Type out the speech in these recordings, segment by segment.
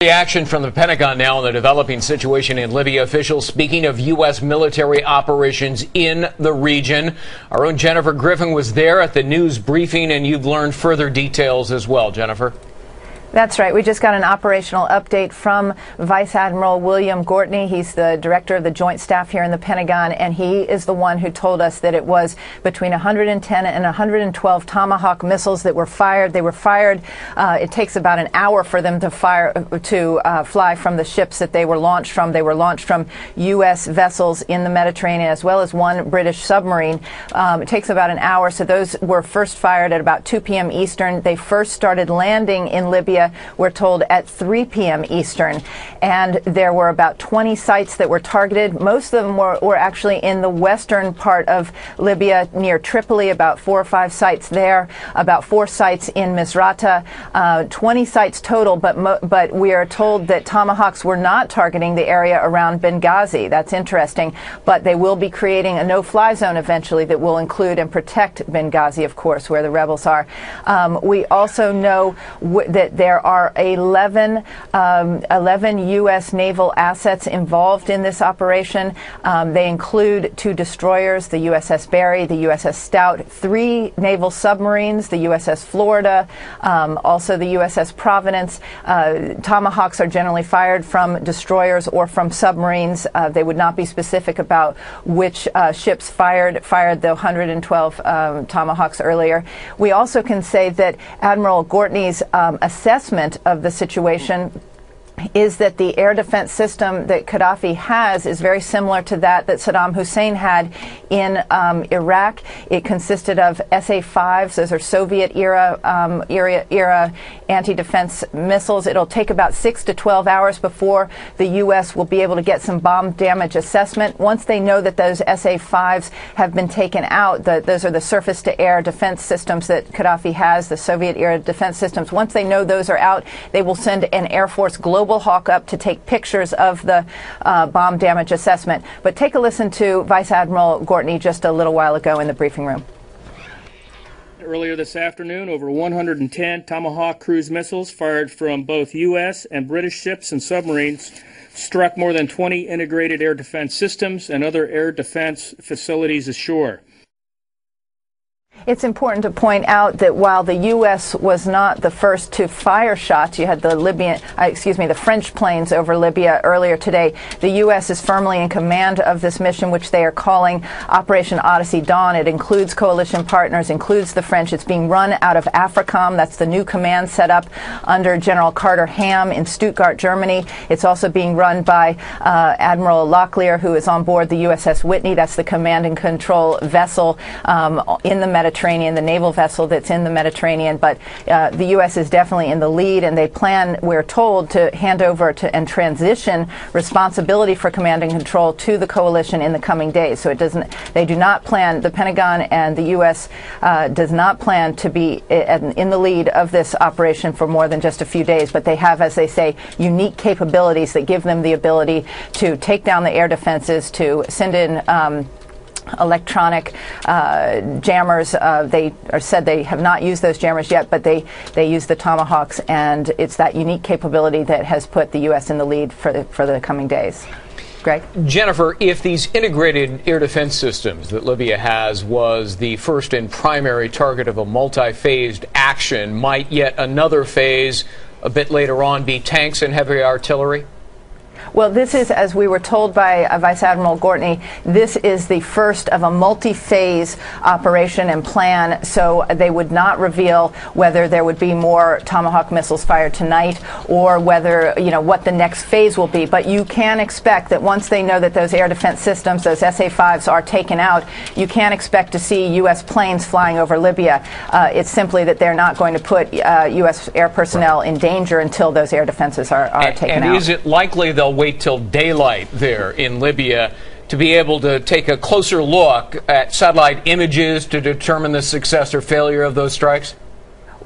Reaction from the Pentagon now on the developing situation in Libya. Officials speaking of U.S. military operations in the region. Our own Jennifer Griffin was there at the news briefing, and you've learned further details as well, Jennifer. That's right. We just got an operational update from Vice Admiral William Gortney. He's the director of the Joint Staff here in the Pentagon, and he is the one who told us that it was between 110 and 112 Tomahawk missiles that were fired. They were fired. It takes about an hour for them to fly from the ships that they were launched from. They were launched from U.S. vessels in the Mediterranean, as well as one British submarine. It takes about an hour. So those were first fired at about 2 p.m. Eastern. They first started landing in Libya, we're told, at 3 p.m. Eastern. And there were about 20 sites that were targeted. Most of them were actually in the western part of Libya near Tripoli, about 4 or 5 sites there, about 4 sites in Misrata, 20 sites total. But we are told that Tomahawks were not targeting the area around Benghazi. That's interesting. But they will be creating a no-fly zone eventually that will include and protect Benghazi, of course, where the rebels are. We also know that there are 11 U.S. naval assets involved in this operation. They include 2 destroyers, the USS Barry, the USS Stout, 3 naval submarines, the USS Florida, also the USS Providence. Tomahawks are generally fired from destroyers or from submarines. They would not be specific about which ships fired the 112 Tomahawks earlier. We also can say that Admiral Gortney's assessment of the situation is that the air defense system that Gaddafi has is very similar to that Saddam Hussein had in Iraq. It consisted of SA-5s. Those are Soviet-era anti-defense missiles. It'll take about 6 to 12 hours before the U.S. will be able to get some bomb damage assessment. Once they know that those SA-5s have been taken out, those are the surface-to-air defense systems that Gaddafi has, the Soviet-era defense systems. Once they know those are out, they will send an Air Force Global Hawk up to take pictures of the bomb damage assessment. But take a listen to Vice Admiral Gortney just a little while ago in the briefing room. Earlier this afternoon, over 110 Tomahawk cruise missiles fired from both U.S. and British ships and submarines struck more than 20 integrated air defense systems and other air defense facilities ashore. It's important to point out that while the U.S. was not the first to fire shots, you had the French planes over Libya earlier today. The U.S. is firmly in command of this mission, which they are calling Operation Odyssey Dawn. It includes coalition partners, includes the French. It's being run out of AFRICOM. That's the new command set up under General Carter Ham in Stuttgart, Germany. It's also being run by Admiral Locklear, who is on board the USS Whitney. That's the command and control vessel in the Mediterranean, the naval vessel that's in the Mediterranean. But the U.S. is definitely in the lead, and they plan, we're told, to hand over and transition responsibility for command and control to the coalition in the coming days. So they do not plan, the Pentagon and the U.S. Does not plan to be in the lead of this operation for more than just a few days, but they have, as they say, unique capabilities that give them the ability to take down the air defenses, to send in electronic jammers. They said they have not used those jammers yet, but they use the Tomahawks, and it's that unique capability that has put the U.S. in the lead for the coming days. Greg? Jennifer, if these integrated air defense systems that Libya has was the first and primary target of a multi-phased action, might yet another phase a bit later on be tanks and heavy artillery? Well, this is, as we were told by Vice Admiral Gortney, this is the first of a multi-phase operation and plan, so they would not reveal whether there would be more Tomahawk missiles fired tonight or whether, what the next phase will be. But you can expect that once they know that those air defense systems, those SA-5s, are taken out, you can expect to see U.S. planes flying over Libya. It's simply that they're not going to put U.S. air personnel in danger until those air defenses are taken out. And is it likely they'll wait till daylight there in Libya to be able to take a closer look at satellite images to determine the success or failure of those strikes?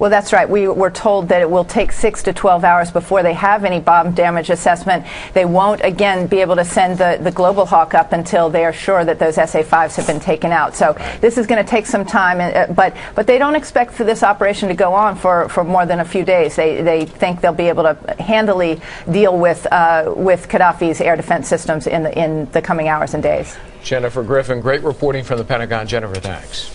Well, that's right. We were told that it will take 6 to 12 hours before they have any bomb damage assessment. They won't, again, be able to send the Global Hawk up until they are sure that those SA-5s have been taken out. So this is going to take some time, but they don't expect for this operation to go on for more than a few days. They think they'll be able to handily deal with Gaddafi's air defense systems in the coming hours and days. Jennifer Griffin, great reporting from the Pentagon. Jennifer, thanks.